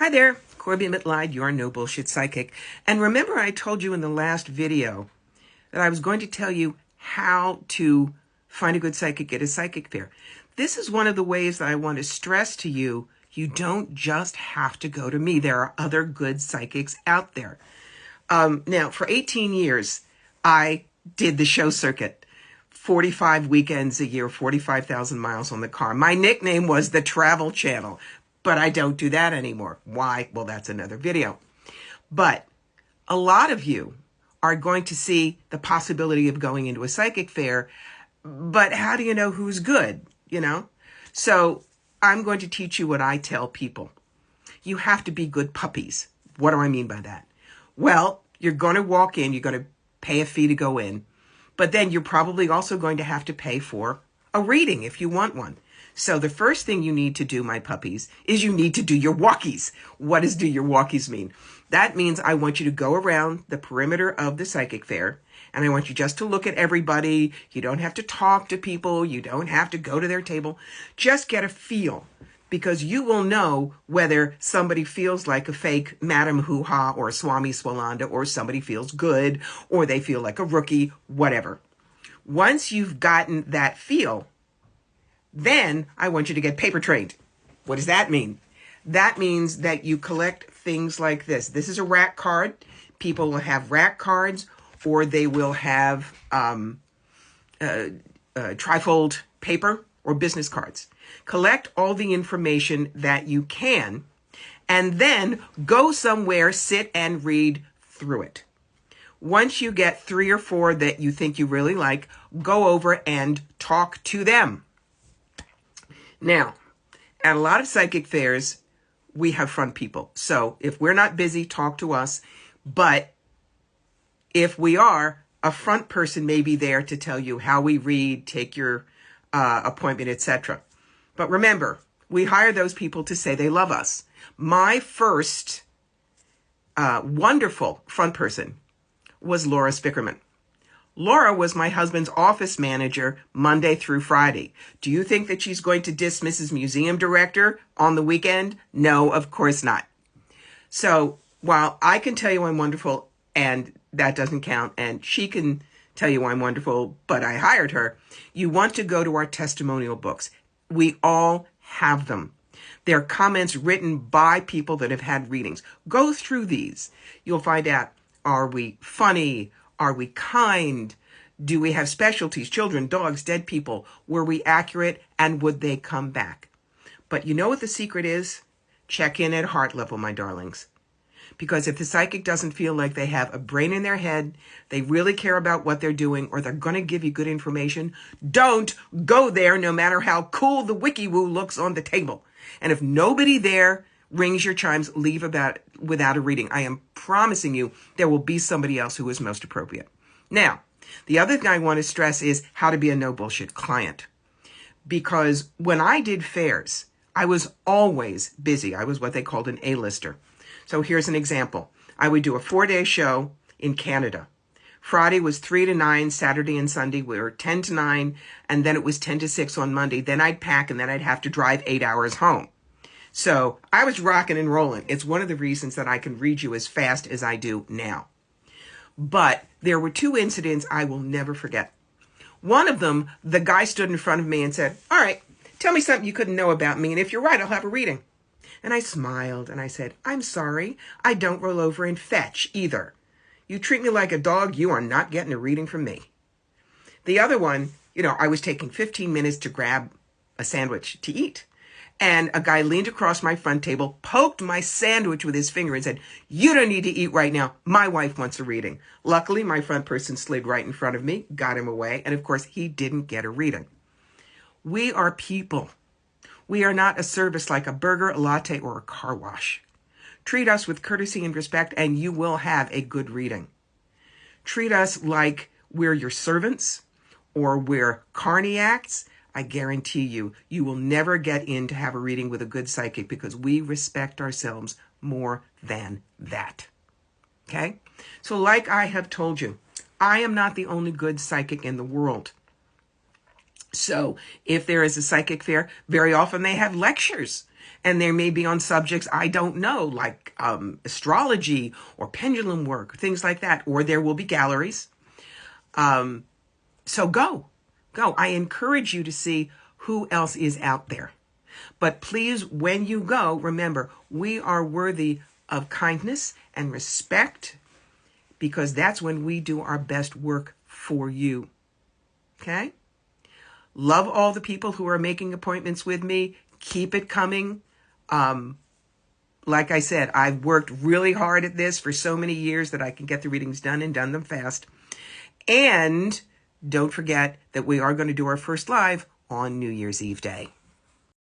Hi there, Corby Mitleid, your no bullshit psychic. And remember I told you in the last video that I was going to tell you how to find a good psychic at a psychic fair. This is one of the ways that I want to stress to you, you don't just have to go to me. There are other good psychics out there. Now, for 18 years, I did the show circuit. 45 weekends a year, 45,000 miles on the car. My nickname was the Travel Channel, but I don't do that anymore. Why? Well, that's another video. But a lot of you are going to see the possibility of going into a psychic fair, but how do you know who's good, So I'm going to teach you what I tell people. You have to be good puppies. What do I mean by that? Well, you're going to walk in, you're going to pay a fee to go in, but then you're probably also going to have to pay for a reading if you want one. So the first thing you need to do, my puppies, is you need to do your walkies. What does do your walkies mean? That means I want you to go around the perimeter of the psychic fair, and I want you just to look at everybody. You don't have to talk to people. You don't have to go to their table. Just get a feel, because you will know whether somebody feels like a fake Madame Hoo-Ha or Swami Swalanda, or somebody feels good, or they feel like a rookie, whatever. Once you've gotten that feel, then I want you to get paper trained. What does that mean? That means that you collect things like this. This is a rack card. People will have rack cards, or they will have trifold paper or business cards. Collect all the information that you can, and then go somewhere, sit and read through it. Once you get 3 or 4 that you think you really like, go over and talk to them. Now, at a lot of psychic fairs, we have front people. So if we're not busy, talk to us. But if we are, a front person may be there to tell you how we read, take your appointment, etc. But remember, we hire those people to say they love us. My first wonderful front person was Laura Spickerman. Laura was my husband's office manager Monday through Friday. Do you think that she's going to dismiss his museum director on the weekend? No, of course not. So while I can tell you I'm wonderful, and that doesn't count, and she can tell you I'm wonderful, but I hired her, you want to go to our testimonial books. We all have them. They're comments written by people that have had readings. Go through these. You'll find out, are we funny? Are we kind? Do we have specialties? Children, dogs, dead people? Were we accurate? And would they come back? But you know what the secret is? Check in at heart level, my darlings. Because if the psychic doesn't feel like they have a brain in their head, they really care about what they're doing, or they're going to give you good information, don't go there no matter how cool the wiki-woo looks on the table. And if nobody there rings your chimes, leave without a reading. I am promising you there will be somebody else who is most appropriate. Now, the other thing I want to stress is how to be a no bullshit client. Because when I did fairs, I was always busy. I was what they called an A-lister. So here's an example. I would do a 4-day show in Canada. Friday was 3 to 9, Saturday and Sunday were 10 to 9, and then it was 10 to 6 on Monday. Then I'd pack, and then I'd have to drive 8 hours home. So I was rocking and rolling. It's one of the reasons that I can read you as fast as I do now. But there were 2 incidents I will never forget. One of them, the guy stood in front of me and said, "All right, tell me something you couldn't know about me, and if you're right, I'll have a reading." And I smiled and I said, "I'm sorry, I don't roll over and fetch either. You treat me like a dog, you are not getting a reading from me." The other one, I was taking 15 minutes to grab a sandwich to eat. And a guy leaned across my front table, poked my sandwich with his finger and said, "You don't need to eat right now. My wife wants a reading." Luckily, my front person slid right in front of me, got him away. And of course, he didn't get a reading. We are people. We are not a service like a burger, a latte, or a car wash. Treat us with courtesy and respect, and you will have a good reading. Treat us like we're your servants or we're carniacs. I guarantee you, you will never get in to have a reading with a good psychic, because we respect ourselves more than that. Okay? So like I have told you, I am not the only good psychic in the world. So if there is a psychic fair, very often they have lectures And there may be on subjects I don't know, like astrology or pendulum work, things like that. Or there will be galleries. So go. I encourage you to see who else is out there. But please, when you go, remember, we are worthy of kindness and respect, because that's when we do our best work for you. Okay? Love all the people who are making appointments with me. Keep it coming. Like I said, I've worked really hard at this for so many years that I can get the readings done and done them fast. And don't forget that we are going to do our first live on New Year's Eve day.